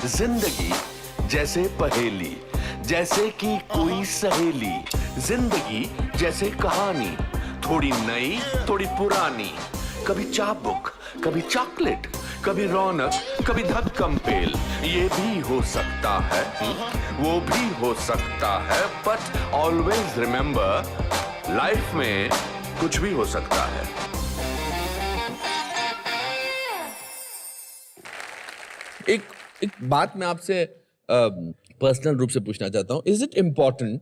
जिंदगी जैसे पहेली, जैसे कि कोई सहेली। जिंदगी जैसे कहानी, थोड़ी नई थोड़ी पुरानी। कभी चाबुक, कभी चॉकलेट, कभी रौनक, कभी धक्कम पेल। ये भी हो सकता है, वो भी हो सकता है, बट ऑलवेज रिमेंबर, लाइफ में कुछ भी हो सकता है। एक बात मैं आपसे पर्सनल रूप से पूछना चाहता हूं। Is it important,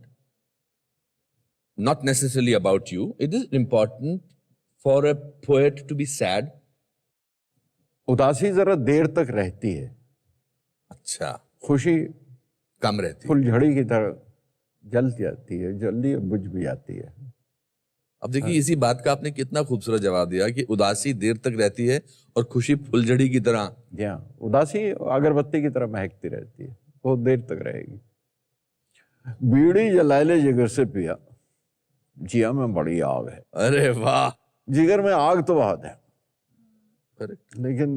not necessarily about you, it is important for a poet to be sad? उदासी जरा देर तक रहती है, अच्छा, खुशी कम रहती है। फुलझड़ी की तरह जल जाती है, जल्दी बुझ भी जाती है। अब देखिए, इसी बात का आपने कितना खूबसूरत जवाब दिया कि उदासी देर तक रहती है और खुशी फुलझड़ी की तरह। उदासी अगरबत्ती की तरह महकती रहती है, बहुत देर तक रहेगी। बीड़ी जलाले जिगर से पिया, जिया में बड़ी आग है। अरे वाह, जिगर में आग तो बहुत है, अरे लेकिन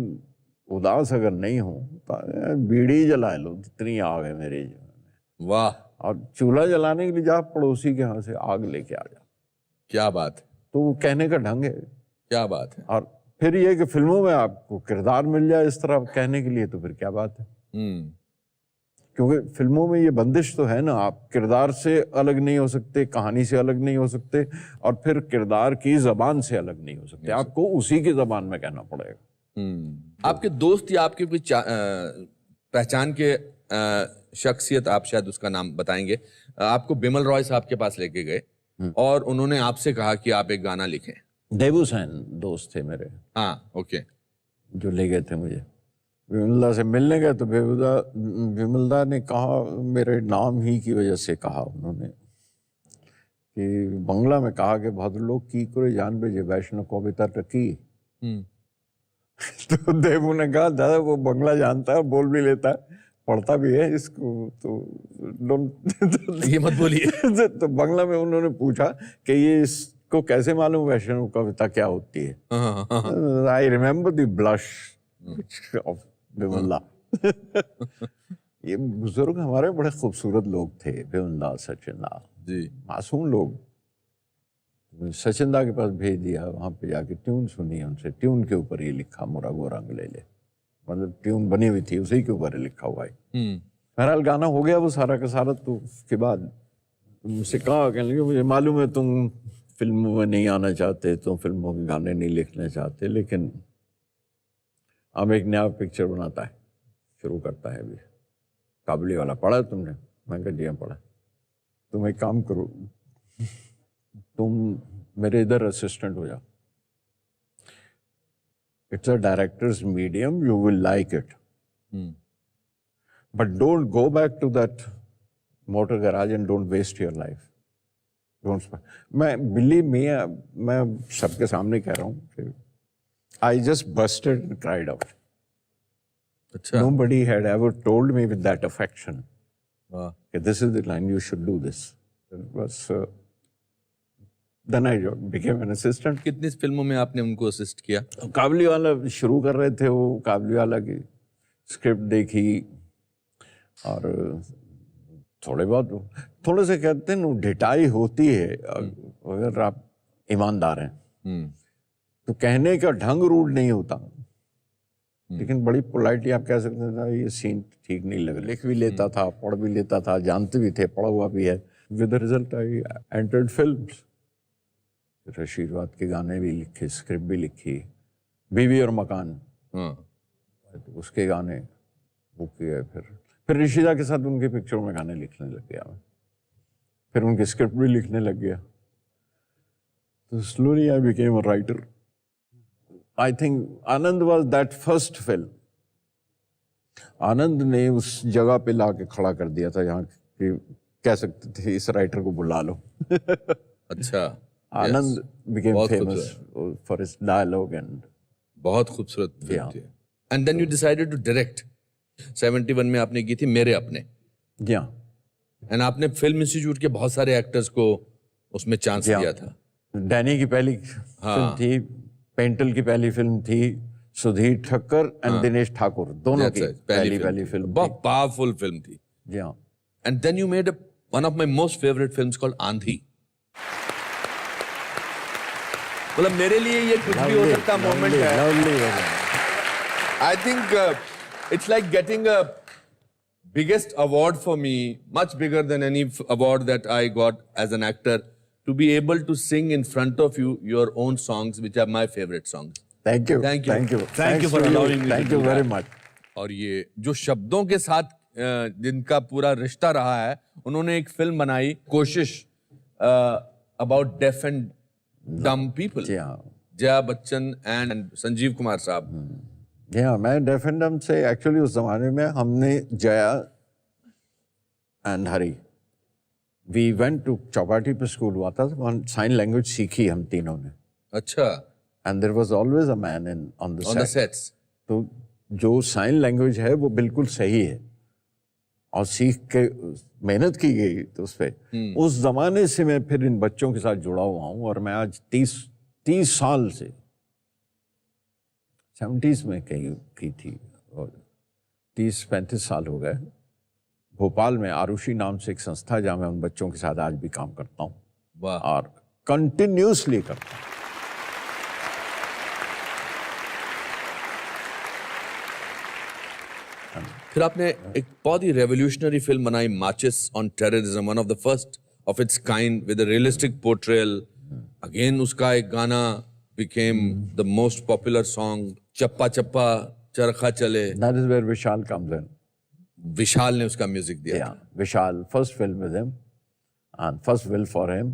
उदास अगर नहीं हो तो बीड़ी जला लो, जितनी आग है मेरे जीवन में। वाह, और चूल्हा जलाने के लिए जा पड़ोसी के यहाँ से आग लेके आ जा, क्या बात है, तो वो कहने का ढंग है। क्या बात है। और फिर ये कि फिल्मों में आपको किरदार मिल जाए इस तरह कहने के लिए, तो फिर क्या बात है। क्योंकि फिल्मों में ये बंदिश तो है ना, आप किरदार से अलग नहीं हो सकते, कहानी से अलग नहीं हो सकते, और फिर किरदार की जबान से अलग नहीं हो सकते, आपको उसी की जबान में कहना पड़ेगा। आपके दोस्त या आपके कोई पहचान के शख्सियत, आप शायद उसका नाम बताएंगे, आपको बिमल रॉय साहब के पास लेके गए और उन्होंने आपसे कहा कि आप एक गाना लिखें। देवुसैन दोस्त थे मेरे, हाँ, ओके, जो ले गए थे मुझे। विमलदा से मिलने गए तो विमलदा ने कहा, मेरे नाम ही की वजह से कहा उन्होंने, कि बंगला में कहा कि भद्र लोग की करे जान बेजे वैष्णव कविता टकी। तो देवू ने कहा, दादा वो बंगला जानता है, बोल भी लेता है, पढ़ता भी है इसको, तो ये मत बोलिए। तो बंगला में उन्होंने पूछा कि ये इसको कैसे मालूम वैष्णव कविता क्या होती है। I remember the blush of Vimla. ये बुजुर्ग हमारे बड़े खूबसूरत लोग थे, विमला, सचिन दा जी, मासूम लोग। सचिन दा के पास भेज दिया, वहां पे जाके ट्यून सुनी उनसे, ट्यून के ऊपर ये लिखा, मोरा गो रंग ले ले, मतलब ट्यून बनी हुई थी, उसी के ऊपर लिखा हुआ है। बहरहाल गाना हो गया वो सारा का सारा। तो उसके बाद मुझसे कहा, कहने लगे मुझे मालूम है तुम फिल्मों में नहीं आना चाहते, तुम फिल्मों के गाने नहीं लिखना चाहते, लेकिन अब एक नया पिक्चर बनाता है, शुरू करता है अभी, काबुली वाला, पढ़ा तुमने? मैं कहा जी हाँ पढ़ा। तुम एक काम करो, तुम मेरे इधर असिस्टेंट हो जाओ, it's a director's medium, you will like it, but don't go back to that motor garage and don't waste your life, don't. मैं बिलीव मी, मैं सबके सामने कह रहा हूँ कि I just busted and cried out. अच्छा, Nobody had ever told me with that affection, वाह, this is the line, you should do this. It was, then I became an assistant. कितनी फिल्मों में आपने उनको असिस्ट किया? काबुली वाला शुरू कर रहे थे वो, काबुली वाला की स्क्रिप्ट देखी, और थोड़े बहुत, थोड़े से कहते हैं ढिठाई होती है अगर आप ईमानदार हैं, तो कहने का ढंग रूड नहीं होता, लेकिन बड़ी पोलाइटली आप कह सकते थे ये सीन ठीक नहीं लगा। लिख भी लेता था, पढ़ भी लेता था, जानते भी थे, पढ़ा हुआ भी है। With result I entered films. फिर आशीर्वाद के गाने भी लिखे, स्क्रिप्ट भी लिखी, बीवी और मकान, तो उसके गाने वो किए। फिर ऋषिदा के साथ उनके पिक्चरों में गाने लिखने लग गया मैं, फिर उनकी स्क्रिप्ट भी लिखने लग गया। तो slowly I became a writer. I think Anand was that first film. आनंद ने उस जगह पे लाके खड़ा कर दिया था जहाँ कि कह सकते थे इस राइटर को बुला लो। अच्छा, आनंद became famous for his dialogue and बहुत खूबसूरत फिल्म थी। And then you decided to direct. 71 में आपने की थी मेरे अपने। एंड आपने फिल्म इंस्टीट्यूट के बहुत सारे एक्टर्स को उसमें चांस दिया था। डैनी की पहली फिल्म थी, पेंटल की पहली फिल्म थी, सुधीर ठक्कर एंड दिनेश ठाकुर दोनों That's की right, पहली फिल्म थी। बहुत पावरफुल फिल्म थी। जी हाँ। And then you made one of my most favorite films called Andhi. मतलब मेरे लिए ये कुछ भी हो सकता मोमेंट है। I think it's like getting a biggest award for me, much bigger than any award that I got as an actor, to be able to sing in front of you your own songs, which are my favorite songs. Thank you. Thank you. Thank you. Thank you for allowing me to Thank you do very that. much. और ये जो शब्दों के साथ जिनका पूरा रिश्ता रहा है, उन्होंने एक फिल्म बनाई Koshish about deaf and dumb people. जी हाँ। जया बच्चन एंड संजीव कुमार साहब। जी हाँ, मैं डेफ एंड डम से एक्चुअली उस जमाने में हमने Jaya and Hari we went to Chowpatty पे स्कूल हुआ था, साइन लैंग्वेज सीखी हम तीनों ने। अच्छा। And there was always a man in on the sets. तो जो साइन लैंग्वेज है वो बिल्कुल सही है और सीख के मेहनत की गई तो उस पर। उस जमाने से मैं फिर इन बच्चों के साथ जुड़ा हुआ हूँ और मैं आज 30 साल से 70s में कहीं की थी और 30-35 साल हो गए भोपाल में आरुषि नाम से एक संस्था है जहाँ मैं उन बच्चों के साथ आज भी काम करता हूँ। वाह। और कंटिन्यूसली करता हूँ। फिर आपने एक बहुत ही रेवोल्यूशनरी फिल्म बनाई माचिस on terrorism, one of the first of its kind with a realistic portrayal. Again उसका एक गाना became the most popular song, चप्पा चप्पा चरखा चले। That is where Vishal comes in. विशाल ने उसका म्यूजिक दिया। Yeah, Vishal, first film with him and first will for him.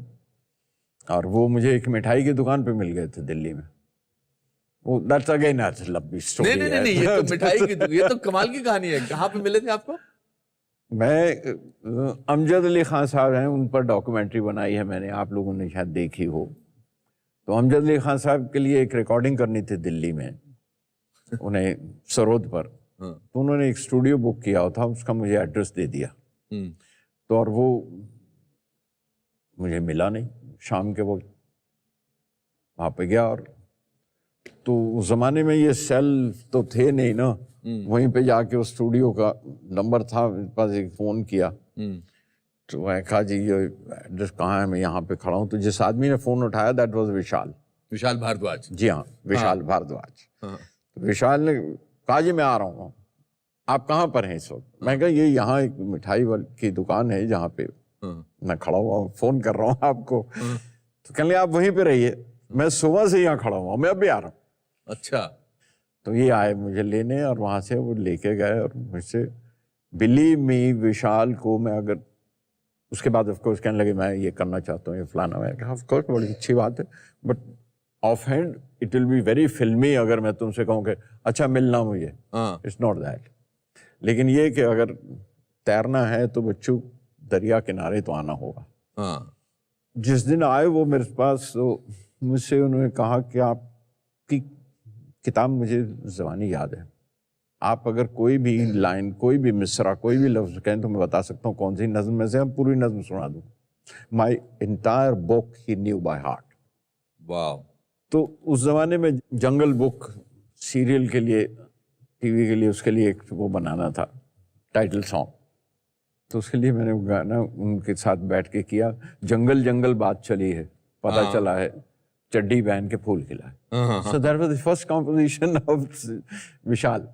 और वो मुझे एक मिठाई की दुकान पे मिल गए थे दिल्ली में। वो that's again a लंबी स्टोरी है। नहीं, ये तो मिठाई की, ये तो कमाल की कहानी है। कहाँ पे मिले थे आपको? मैं अमजद अली खान साहब हैं, उन पर डॉक्यूमेंट्री बनाई है मैंने, आप लोगों ने शायद देखी हो। तो अमजद अली खान साहब के लिए एक रिकॉर्डिंग करनी थी दिल्ली में, उन्हें सरोद पर। तो उन्होंने एक स्टूडियो बुक किया था, उसका मुझे एड्रेस दे दिया। तो और वो मुझे मिला नहीं, शाम के वक्त वहाँ पे गया और तो उस जमाने में ये सेल तो थे नहीं ना, वहीं पे जाके उस स्टूडियो का नंबर था मेरे पास, एक फ़ोन किया। तो मैं कहा जी ये एड्रेस कहाँ है, मैं यहाँ पे खड़ा हूँ। तो जिस आदमी ने फ़ोन उठाया दैट वाज विशाल। विशाल भारद्वाज। जी हाँ, विशाल भारद्वाज। तो विशाल ने कहा जी मैं आ रहा हूँ, आप कहाँ पर हैं इस वक्त? मैं कहा ये यहाँ एक मिठाई की दुकान है जहाँ पे मैं खड़ा हुआ हूँ, फ़ोन कर रहा हूँ आपको। तो कहने आप वहीं पे रहिए, मैं सुबह से यहाँ खड़ा हुआ, मैं अब भी आ रहा हूँ। अच्छा। तो ये आए मुझे लेने और वहाँ से वो लेके गए और मुझसे बिलीव मी विशाल को मैं अगर उसके बाद ऑफ कोर्स कहने लगे मैं ये करना चाहता हूँ, ये फलाना। मैं कहा ऑफ कोर्स बड़ी अच्छी बात है, but of hand it will be very फिल्मी अगर मैं तुमसे कहूँ कि अच्छा मिलना मुझे, इट्स नॉट दैट। लेकिन ये कि अगर तैरना है तो बच्चों दरिया किनारे तो आना होगा। जिस दिन आए वो मेरे पास, तो मुझसे उन्होंने कहा कि आपकी किताब मुझे ज़बानी याद है, आप अगर कोई भी लाइन, कोई भी मिसरा, कोई भी लफ्ज़ कहें तो मैं बता सकता हूँ कौन सी नज़म में से, हम पूरी नज़म सुना दूँ। My entire book he new by heart. वाह। तो उस ज़माने में जंगल बुक सीरियल के लिए, टीवी के लिए, उसके लिए एक वो बनाना था टाइटल सॉन्ग। तो उसके लिए मैंने वो गाना उनके साथ बैठ के किया। जंगल जंगल बात चली है, पता चला है चड्डी पहन के फूल खिला है। So that was the first composition of Vishal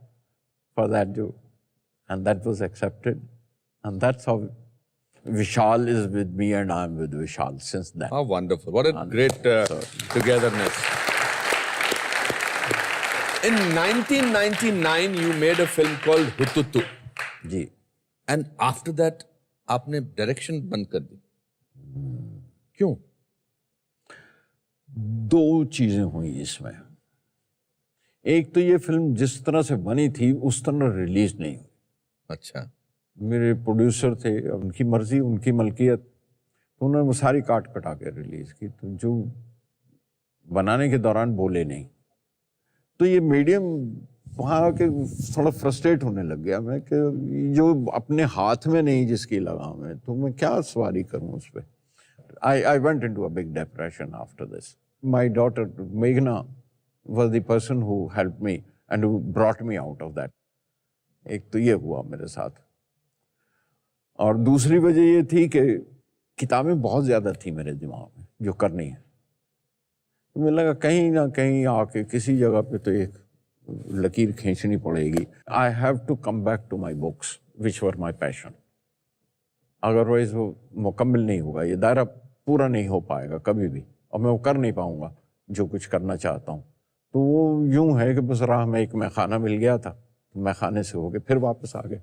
for that joke, and that was accepted, and that's how Vishal is with me and I'm with Vishal since then. How wonderful. What a great togetherness. In 1999 you made a film called Hututu. जी। And after that आपने direction बंद कर दी, क्यों? दो चीजें हुई इसमें। एक तो ये फिल्म जिस तरह से बनी थी उस तरह रिलीज नहीं हुई। अच्छा। मेरे प्रोड्यूसर थे, उनकी मर्जी, उनकी मलकियत, तो उन्होंने वो सारी काट कटा के रिलीज की, तो जो बनाने के दौरान बोले नहीं। तो ये मीडियम वहाँ के थोड़ा फ्रस्ट्रेट होने लग गया मैं कि जो अपने हाथ में नहीं जिसकी लगाम है तो मैं क्या सवारी करूँ उस पर। I went into a big depression after this. My daughter Meghna was the person who helped me and brought me out of that. एक तो ये हुआ मेरे साथ, और दूसरी वजह ये थी कि किताबें बहुत ज़्यादा थी मेरे दिमाग में जो करनी है। तो मुझे लगा कहीं ना कहीं आके किसी जगह पे तो एक लकीर खींचनी पड़ेगी। I have to come back to my books which were my passion, otherwise वो मुकम्मल नहीं होगा, ये दायरा पूरा नहीं हो पाएगा कभी भी, और मैं वो कर नहीं पाऊंगा जो कुछ करना चाहता हूँ। तो वो यूं है कि बस राह में एक मैखाना मिल गया था, तो मैखाने से होके फिर वापस आ गए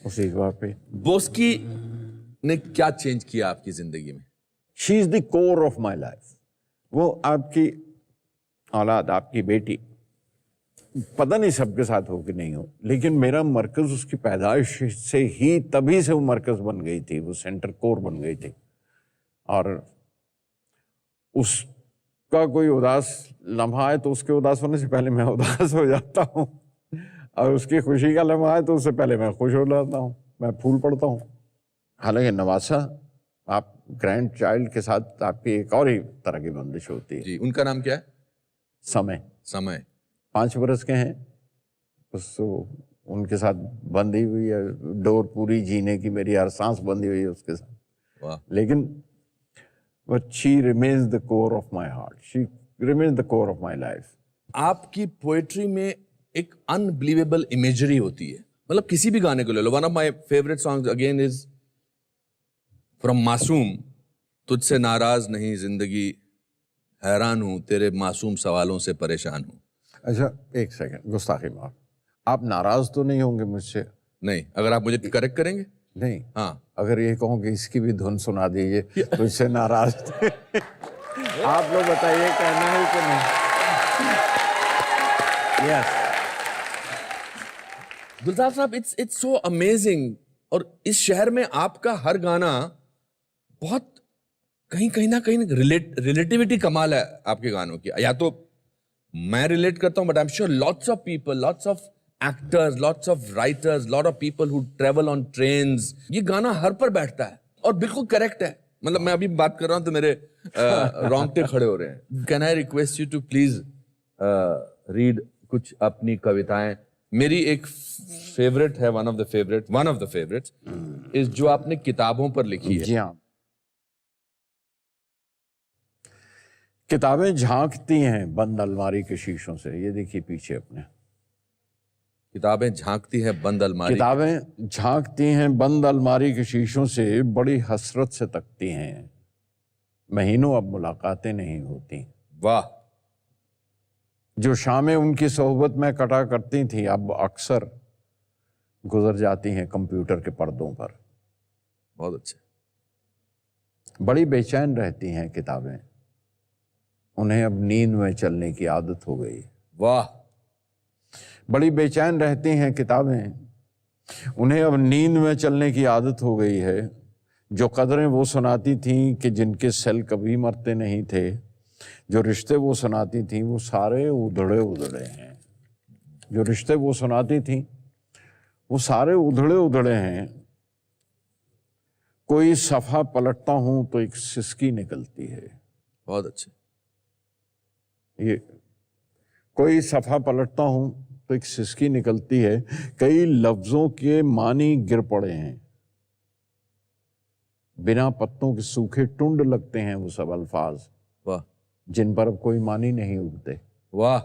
उसी जगह पे। बोस्की ने क्या चेंज किया आपकी जिंदगी में? She is the core of my life. वो आपकी औलाद, आपकी बेटी, पता नहीं सबके साथ हो कि नहीं हो, लेकिन मेरा मरकज उसकी पैदाइश से ही, तभी से वो मरकज बन गई थी, वो सेंटर कोर बन गई थी। और उसका कोई उदास लम्हा है तो उसके उदास होने से पहले मैं उदास हो जाता हूँ, और उसकी खुशी का लम्हा है तो उससे पहले मैं खुश हो जाता हूँ, मैं फूल पड़ता हूँ। हालांकि नवासा, आप ग्रैंड चाइल्ड के साथ आपकी एक और ही तरह की बंदिश होती है। जी, उनका नाम क्या है? समय। 5 बरस के हैं, बस उनके साथ बंधी हुई है डोर पूरी जीने की, मेरी हर सांस बंधी हुई है उसके साथ। वाह। लेकिन but she remains the core of my heart, she remains the core of my life. आपकी पोएट्री में एक अनबिलीवेबल इमेजरी होती है, मतलब किसी भी गाने को ले लो। One of my favourite songs again is from Masoom, तुझसे नाराज नहीं जिंदगी, हैरान हूं तेरे मासूम सवालों से परेशान हूं। अच्छा, एक सेकंड, गुस्ताखी माफ, आप नाराज तो नहीं होंगे मुझसे? नहीं, अगर आप मुझे करेक्ट करेंगे। नहीं, हाँ, अगर ये कहूँ कि इसकी भी धुन सुना दीजिए, तुझसे नाराज थे आप लोग बताइए, कहना है कि नहीं? यस। गुलजार साहब, इट्स सो अमेजिंग। और इस शहर में आपका हर गाना बहुत कहीं ना कहीं रिलेटिविटी कमाल है आपके गानों की। या तो मैं रिलेट करता हूं, but I am sure lots of people, lots of actors, lots of writers, lot of people who travel on trains, ये गाना हर पर बैठता है और बिल्कुल करेक्ट है। मतलब मैं अभी बात कर रहा हूं तो मेरे रोंगटे खड़े हो रहे हैं। Can I request you to please read कुछ अपनी कविताएं? मेरी एक फेवरेट है, वन ऑफ द फेवरेट्स इस जो आपने किताबों पर लिखी है। जी हाँ। किताबें झांकती हैं बंद अलमारी के शीशों से, ये देखिए पीछे अपने। किताबें झांकती हैं बंद अलमारी, किताबें झांकती हैं बंद अलमारी के शीशों से, बड़ी हसरत से तकती हैं, महीनों अब मुलाकातें नहीं होती। वाह। जो शामें उनकी सोहबत में कटा करती थी, अब अक्सर गुजर जाती हैं कंप्यूटर के पर्दों पर। बहुत अच्छे। बड़ी बेचैन रहती हैं किताबें, उन्हें अब नींद में चलने की आदत हो गई। वाह। बड़ी बेचैन रहती हैं किताबें, उन्हें अब नींद में चलने की आदत हो गई है। जो कदरें वो सुनाती थीं कि जिनके सेल कभी मरते नहीं थे, जो रिश्ते वो सुनाती थीं वो सारे उधड़े उधड़े हैं। जो रिश्ते वो सुनाती थीं वो सारे उधड़े उधड़े हैं। कोई सफ़ा पलटता हूं तो एक सिसकी निकलती है। बहुत अच्छे। ये कोई सफ़ा पलटता हूं तो एक सिसकी निकलती है। कई लफ्जों के मानी गिर पड़े हैं, बिना पत्तों के सूखे टुंड लगते हैं वो सब अल्फाज, वाह, जिन पर अब कोई मानी नहीं उगते। वाह।